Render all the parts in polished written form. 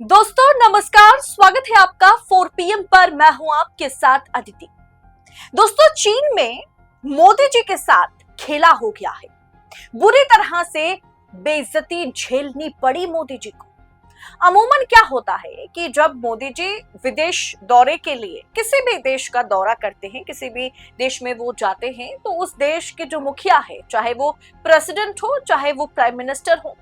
दोस्तों नमस्कार, स्वागत है आपका 4 PM पर। मैं हूं आपके साथ अदिति। दोस्तों, चीन में मोदी जी के साथ खेला हो गया है। बुरी तरह से बेइज्जती झेलनी पड़ी मोदी जी को। अमूमन क्या होता है कि जब मोदी जी विदेश दौरे के लिए किसी भी देश का दौरा करते हैं, किसी भी देश में वो जाते हैं, तो उस देश के जो मुखिया है, चाहे वो प्रेसिडेंट हो चाहे वो प्राइम मिनिस्टर हो,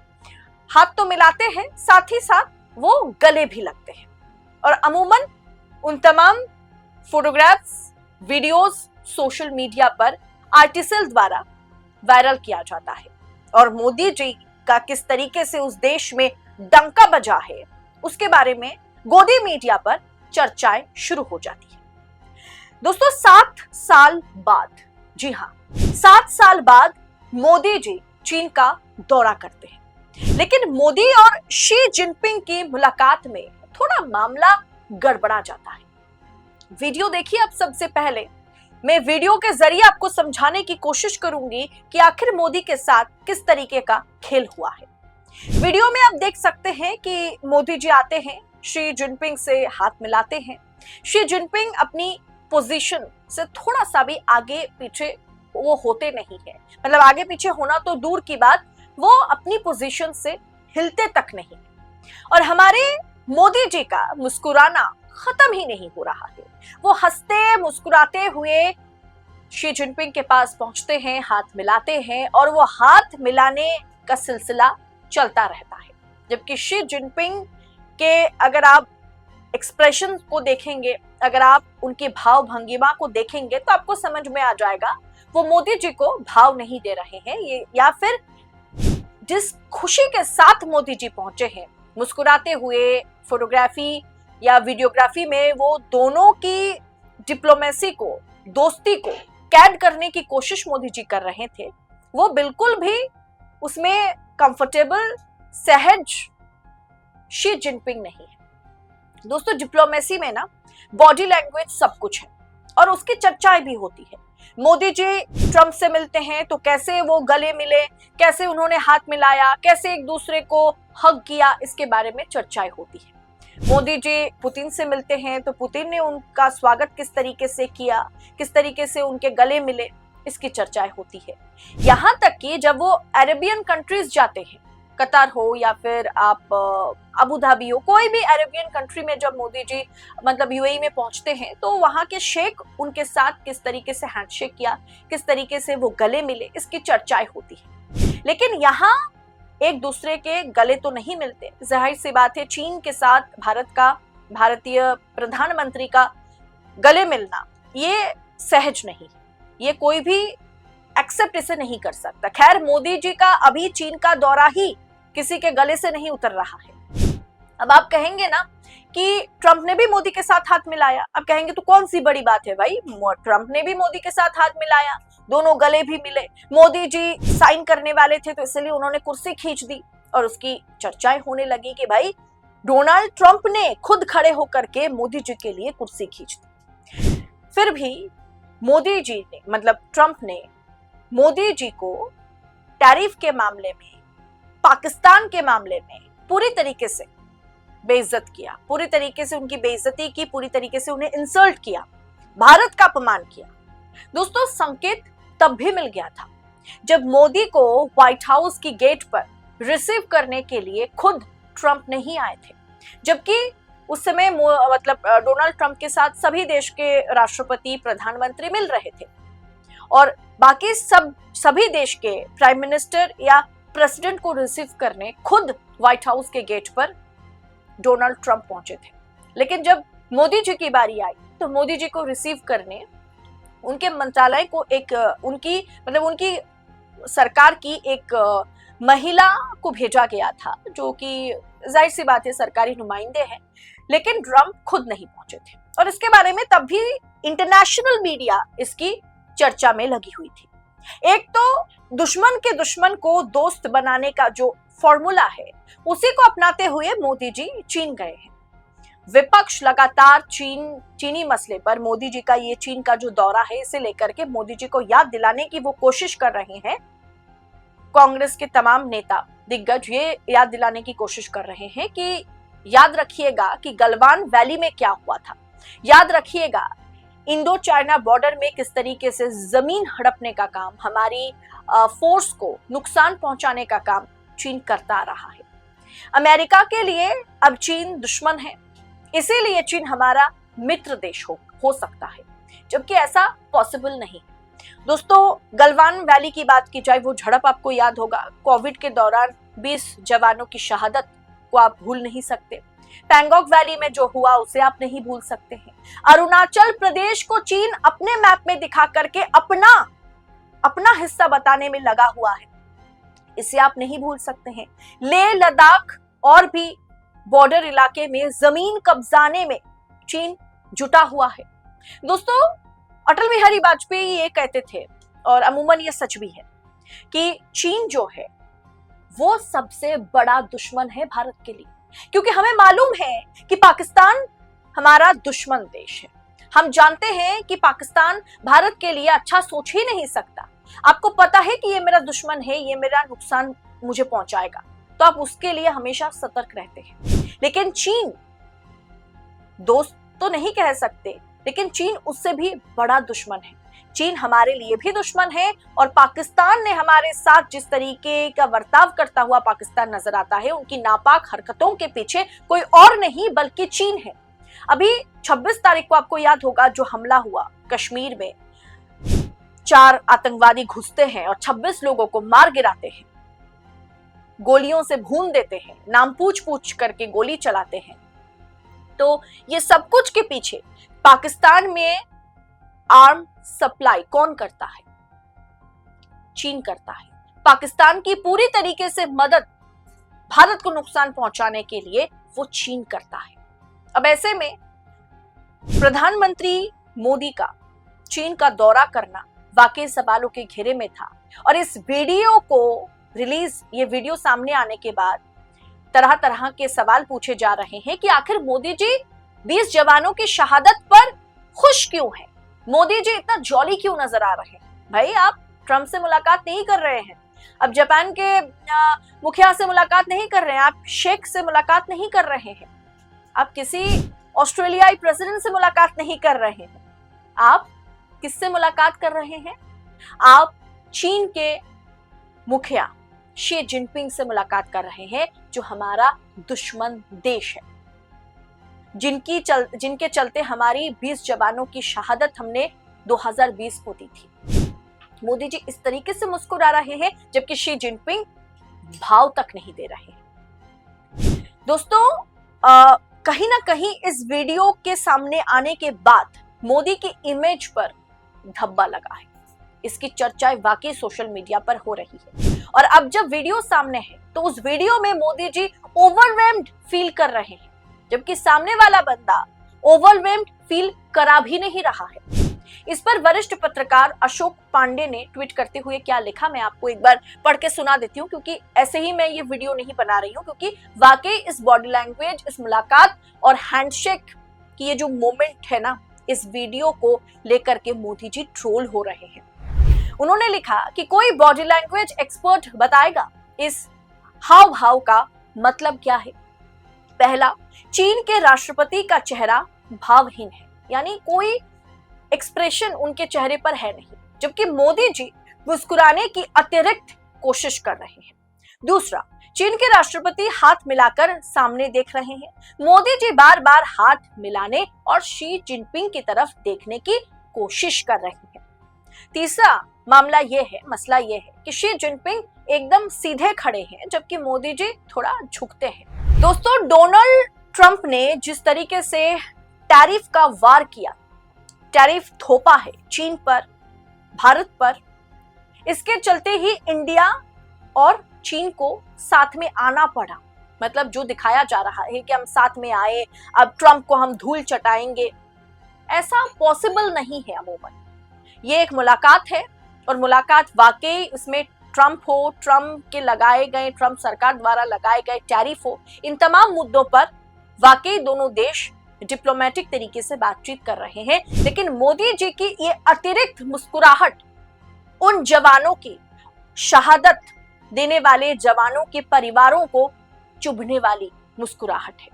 हाथ तो मिलाते हैं, साथ ही साथ वो गले भी लगते हैं। और अमूमन उन तमाम फोटोग्राफ्स, वीडियोस सोशल मीडिया पर आर्टिकल द्वारा वायरल किया जाता है। और मोदी जी का किस तरीके से उस देश में डंका बजा है, उसके बारे में गोदी मीडिया पर चर्चाएं शुरू हो जाती है। दोस्तों, 7 साल बाद, जी हाँ, 7 साल बाद मोदी जी चीन का दौरा करते हैं। लेकिन मोदी और शी जिनपिंग की मुलाकात में थोड़ा मामला गड़बड़ा जाता है। वीडियो देखिए। अब सबसे पहले मैं वीडियो के जरिए आपको समझाने की कोशिश करूंगी कि आखिर मोदी के साथ किस तरीके का खेल हुआ है। वीडियो में आप देख सकते हैं कि मोदी जी आते हैं, शी जिनपिंग से हाथ मिलाते हैं। शी जिनपिंग अपनी पोजीशन से थोड़ा सा भी आगे पीछे वो होते नहीं है, मतलब आगे पीछे होना तो दूर की बात, वो अपनी पोजीशन से हिलते तक नहीं। और हमारे मोदी जी का मुस्कुराना खत्म ही नहीं हो रहा है। वो हंसते मुस्कुराते हुए शी जिनपिंग के पास पहुंचते हैं, हाथ मिलाते हैं, और वो हाथ मिलाने का सिलसिला चलता रहता है। जबकि शी जिनपिंग के अगर आप एक्सप्रेशन को देखेंगे, अगर आप उनके भाव भंगिमा को देखेंगे, तो आपको समझ में आ जाएगा वो मोदी जी को भाव नहीं दे रहे हैं, ये या फिर जिस खुशी के साथ मोदी जी पहुंचे हैं, मुस्कुराते हुए फोटोग्राफी या वीडियोग्राफी में वो दोनों की डिप्लोमेसी को, दोस्ती को कैद करने की कोशिश मोदी जी कर रहे थे, वो बिल्कुल भी उसमें कंफर्टेबल, सहज शी जिनपिंग नहीं है। दोस्तों, डिप्लोमेसी में ना बॉडी लैंग्वेज सब कुछ है और उसकी चर्चाएं भी होती है। मोदी जी ट्रंप से मिलते हैं तो कैसे वो गले मिले, कैसे उन्होंने हाथ मिलाया, कैसे एक दूसरे को हग किया, इसके बारे में चर्चाएं होती है। मोदी जी पुतिन से मिलते हैं तो पुतिन ने उनका स्वागत किस तरीके से किया, किस तरीके से उनके गले मिले, इसकी चर्चाएं होती है। यहां तक कि जब वो अरेबियन कंट्रीज जाते हैं, कतर हो या फिर आप अबू धाबी हो, कोई भी अरेबियन कंट्री में जब मोदी जी मतलब यूएई में पहुंचते हैं, तो वहां के शेख उनके साथ किस तरीके से हैंडशेक किया, किस तरीके से वो गले मिले, इसकी चर्चाएं होती है। लेकिन यहाँ एक दूसरे के गले तो नहीं मिलते। जाहिर सी बात है, चीन के साथ भारत का, भारतीय प्रधानमंत्री का गले मिलना ये सहज नहीं, ये कोई भी एक्सेप्ट इसे नहीं कर सकता। खैर, मोदी जी का अभी चीन का दौरा ही किसी के गले से नहीं उतर रहा है। अब आप कहेंगे ना कि ट्रंप ने भी मोदी के साथ हाथ मिलाया। अब कहेंगे तो कौन सी बड़ी बात है भाई, ट्रंप ने भी मोदी के साथ हाथ मिलाया, दोनों गले भी मिले। मोदी जी साइन करने वाले थे तो इसलिए उन्होंने कुर्सी खींच दी और उसकी चर्चाएं होने लगी कि भाई डोनाल्ड ट्रंप ने खुद खड़े होकर के मोदी जी के लिए कुर्सी खींच दी। फिर भी मोदी जी ने, मतलब ट्रंप ने मोदी जी को टैरिफ के मामले में, पाकिस्तान के मामले में पूरी तरीके से बेइज्जत किया, पूरी तरीके से उनकी बेइज्जती की, पूरी तरीके से उन्हें इंसल्ट किया, भारत का अपमान किया। दोस्तों, संकेत तब भी मिल गया था जब मोदी को व्हाइट हाउस की गेट पर रिसीव करने के लिए खुद ट्रंप नहीं आए थे। जबकि उस समय मतलब डोनाल्ड ट्रंप के साथ सभी देश के राष्ट्रपति, प्रधानमंत्री मिल रहे थे और बाकी सभी देश के प्राइम मिनिस्टर या प्रेसिडेंट को रिसीव करने खुद व्हाइट हाउस के गेट पर डोनाल्ड ट्रंप पहुंचे थे। लेकिन जब मोदी जी की बारी आई तो मोदी जी को रिसीव करने उनके मंत्रालय को उनकी सरकार की एक महिला को भेजा गया था, जो कि जाहिर सी बात है सरकारी नुमाइंदे हैं, लेकिन ट्रंप खुद नहीं पहुंचे थे। और इसके बारे में तब भी इंटरनेशनल मीडिया इसकी चर्चा में लगी हुई थी। एक तो दुश्मन के दुश्मन को दोस्त बनाने का जो फॉर्मूला है, उसी को अपनाते हुए मोदी जी चीन गए हैं। विपक्ष लगातार चीनी मसले पर मोदी जी का ये चीन का जो दौरा है, इसे लेकर के मोदी जी को याद दिलाने की वो कोशिश कर रहे हैं। कांग्रेस के तमाम नेता दिग्गज ये याद दिलाने की कोशिश कर रहे हैं कि याद रखिएगा कि गलवान वैली में क्या हुआ था, याद रखिएगा इंडो चाइना बॉर्डर में किस तरीके से जमीन हड़पने का काम, हमारी फोर्स को नुकसान पहुंचाने का काम चीन करता रहा है। अमेरिका के लिए अब चीन दुश्मन है, इसीलिए चीन हमारा मित्र देश हो सकता है, जबकि ऐसा पॉसिबल नहीं। दोस्तों, गलवान वैली की बात की जाए, वो झड़प आपको याद होगा, कोविड के दौरान 20 जवानों की शहादत को आप भूल नहीं सकते। पैंगोंग वैली में जो हुआ उसे आप नहीं भूल सकते हैं। अरुणाचल प्रदेश को चीन अपने मैप में दिखा करके अपना हिस्सा बताने में लगा हुआ है, इसे आप नहीं भूल सकते हैं। लेह लद्दाख और भी बॉर्डर इलाके में जमीन कब्जाने में चीन जुटा हुआ है। दोस्तों, अटल बिहारी वाजपेयी ये कहते थे, और अमूमन ये सच भी है, कि चीन जो है वो सबसे बड़ा दुश्मन है भारत के लिए, क्योंकि हमें मालूम है कि पाकिस्तान हमारा दुश्मन देश है। हम जानते हैं कि पाकिस्तान भारत के लिए अच्छा सोच ही नहीं सकता। आपको पता है कि ये मेरा दुश्मन है, ये मेरा नुकसान मुझे पहुंचाएगा, तो आप उसके लिए हमेशा सतर्क रहते हैं। लेकिन चीन, दोस्त तो नहीं कह सकते, लेकिन चीन उससे भी बड़ा दुश्मन है। चीन हमारे लिए भी दुश्मन है, और पाकिस्तान ने हमारे साथ जिस तरीके का बर्ताव करता हुआ पाकिस्तान नजर आता है, उनकी नापाक हरकतों के पीछे कोई और नहीं बल्कि चीन है। अभी 26 तारीख को आपको याद होगा जो हमला हुआ कश्मीर में, 4 आतंकवादी घुसते हैं और 26 लोगों को मार गिराते हैं, गोलियों से भून देते हैं, नाम पूछ करके गोली चलाते हैं। तो ये सब कुछ के पीछे पाकिस्तान में आर्म सप्लाई कौन करता है? चीन करता है। पाकिस्तान की पूरी तरीके से मदद भारत को नुकसान पहुंचाने के लिए वो चीन करता है। अब ऐसे में प्रधानमंत्री मोदी का चीन का दौरा करना वाकई सवालों के घेरे में था, और इस वीडियो को ये वीडियो सामने आने के बाद तरह तरह के सवाल पूछे जा रहे हैं कि आखिर मोदी जी 20 जवानों की शहादत पर खुश क्यों हैं? मोदी जी इतना जॉली क्यों नजर आ रहे हैं? भाई, आप ट्रंप से मुलाकात नहीं कर रहे हैं, अब जापान के मुखिया से मुलाकात नहीं कर रहे हैं, आप शेख से मुलाकात नहीं कर रहे हैं, आप किसी ऑस्ट्रेलियाई प्रेसिडेंट से मुलाकात नहीं कर रहे हैं, आप किससे मुलाकात कर रहे हैं? आप चीन के मुखिया शी जिनपिंग से मुलाकात कर रहे हैं, जो हमारा दुश्मन देश है, जिनके चलते हमारी 20 जवानों की शहादत हमने 2020 को दी थी। मोदी जी इस तरीके से मुस्कुरा रहे हैं, जबकि शी जिनपिंग भाव तक नहीं दे रहे हैं। दोस्तों, कहीं ना कहीं इस वीडियो के सामने आने के बाद मोदी की इमेज पर धब्बा लगा है। इसकी चर्चा वाकई सोशल मीडिया पर हो रही है, और अब जब वीडियो सामने है तो उस वीडियो में मोदी जी ओवरवेल्म्ड फील कर रहे हैं, जबकि सामने वाला बंदा ओवरवेल्म्ड फील करा भी नहीं रहा है। इस पर वरिष्ठ पत्रकार अशोक पांडे ने ट्वीट करते हुए क्या लिखा, मैं आपको एक बार पढ़ के सुना देती हूँ, क्योंकि ऐसे ही मैं ये वीडियो नहीं बना रही हूँ, क्योंकि वाकई इस बॉडी लैंग्वेज, इस मुलाकात और हैंडशेक की ये जो मोमेंट है ना, इस वीडियो को लेकर के मोदी जी ट्रोल हो रहे हैं। उन्होंने लिखा कि कोई बॉडी लैंग्वेज एक्सपर्ट बताएगा इस हाव भाव का मतलब क्या है? पहला, चीन के राष्ट्रपति का चेहरा भावहीन है, यानी कोई एक्सप्रेशन उनके चेहरे पर है नहीं, जबकि मोदी जी मुस्कुराने की अतिरिक्त कोशिश कर रहे हैं। दूसरा, चीन के राष्ट्रपति हाथ मिलाकर सामने देख रहे हैं, मोदी जी बार बार हाथ मिलाने और शी जिनपिंग की तरफ देखने की कोशिश कर रहे हैं। तीसरा मसला ये है कि शी जिनपिंग एकदम सीधे खड़े हैं, जबकि मोदी जी थोड़ा झुकते हैं। दोस्तों, डोनाल्ड ट्रंप ने जिस तरीके से टैरिफ का वार किया, टैरिफ थोपा है चीन पर, भारत पर, इसके चलते ही इंडिया और चीन को साथ में आना पड़ा। मतलब जो दिखाया जा रहा है कि हम साथ में आए, अब ट्रंप को हम धूल चटाएंगे, ऐसा पॉसिबल नहीं है। अमूमन ये एक मुलाकात है, और मुलाकात वाकई उसमें ट्रंप हो, ट्रंप के लगाए गए, ट्रंप सरकार द्वारा लगाए गए टैरिफ हो, इन तमाम मुद्दों पर वाकई दोनों देश डिप्लोमेटिक तरीके से बातचीत कर रहे हैं। लेकिन मोदी जी की ये अतिरिक्त मुस्कुराहट उन जवानों की, शहादत देने वाले जवानों के परिवारों को चुभने वाली मुस्कुराहट है।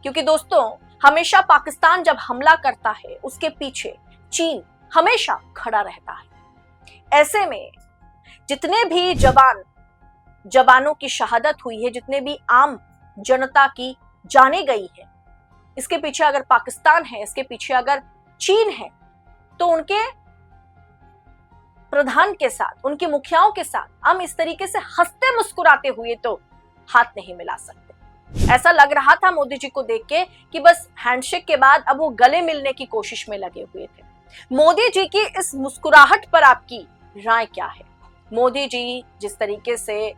क्योंकि दोस्तों हमेशा पाकिस्तान जब हमला करता है उसके पीछे चीन हमेशा खड़ा रहता है। ऐसे में जितने भी जवानों की शहादत हुई है, जितने भी आम जनता की जाने गई है, इसके पीछे अगर पाकिस्तान है, इसके पीछे अगर चीन है, तो उनके प्रधान के साथ, उनके मुखियाओं के साथ हम इस तरीके से हंसते मुस्कुराते हुए तो हाथ नहीं मिला सकते। ऐसा लग रहा था मोदी जी को देख के कि बस हैंडशेक के बाद अब वो गले मिलने की कोशिश में लगे हुए थे। मोदी जी की इस मुस्कुराहट पर आपकी राय क्या है? मोदी जी जिस तरीके से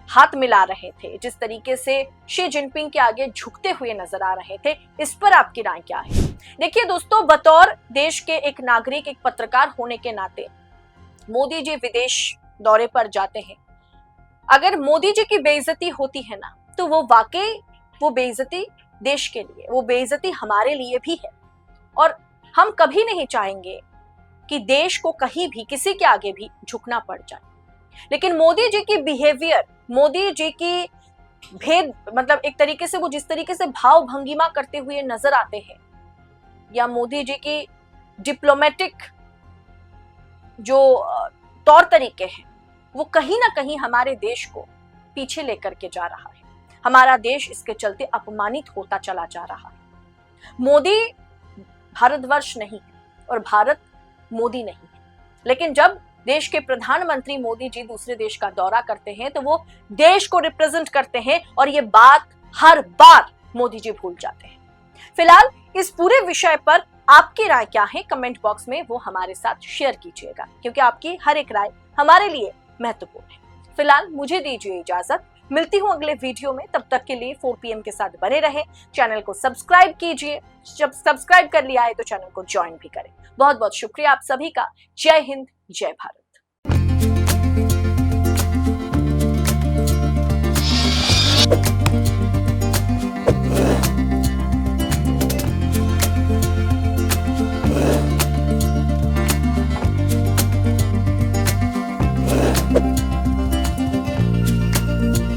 हाथ मिला रहे थे, जिस तरीके से शी जिनपिंग के आगे झुकते हुए नजर आ रहे थे, इस पर आपकी राय क्या है? देखिए दोस्तों, बतौर देश के एक नागरिक, एक पत्रकार होने के नाते मोदी जी विदेश दौरे पर जाते हैं। अगर मोदी जी की बेइज्जती होती है ना, तो वो वाकई वो बेइज्जती देश के लिए, वो बेइज्जती हमारे लिए भी है। और हम कभी नहीं चाहेंगे कि देश को कहीं भी किसी के आगे भी झुकना पड़ जाए। लेकिन मोदी जी की बिहेवियर, मोदी जी की मतलब एक तरीके से वो जिस तरीके से भाव भंगिमा करते हुए नजर आते हैं, या मोदी जी की डिप्लोमेटिक जो तौर तरीके हैं, वो कहीं ना कहीं हमारे देश को पीछे लेकर के जा रहा है। हमारा देश इसके चलते अपमानित होता चला जा रहा है। मोदी भारतवर्ष नहीं है और भारत मोदी नहीं है। लेकिन जब देश के प्रधानमंत्री मोदी जी दूसरे देश का दौरा करते हैं तो वो देश को रिप्रेजेंट करते हैं, और ये बात हर बार मोदी जी भूल जाते हैं। फिलहाल इस पूरे विषय पर आपकी राय क्या है? कमेंट बॉक्स में वो हमारे साथ शेयर कीजिएगा, क्योंकि आपकी हर एक राय हमारे लिए महत्वपूर्ण है। फिलहाल मुझे दीजिए इजाजत, मिलती हूं अगले वीडियो में। तब तक के लिए 4 PM के साथ बने रहें। चैनल को सब्सक्राइब कीजिए, जब सब्सक्राइब कर लिया है तो चैनल को ज्वाइन भी करें। बहुत बहुत शुक्रिया आप सभी का। जय हिंद, जय भारत।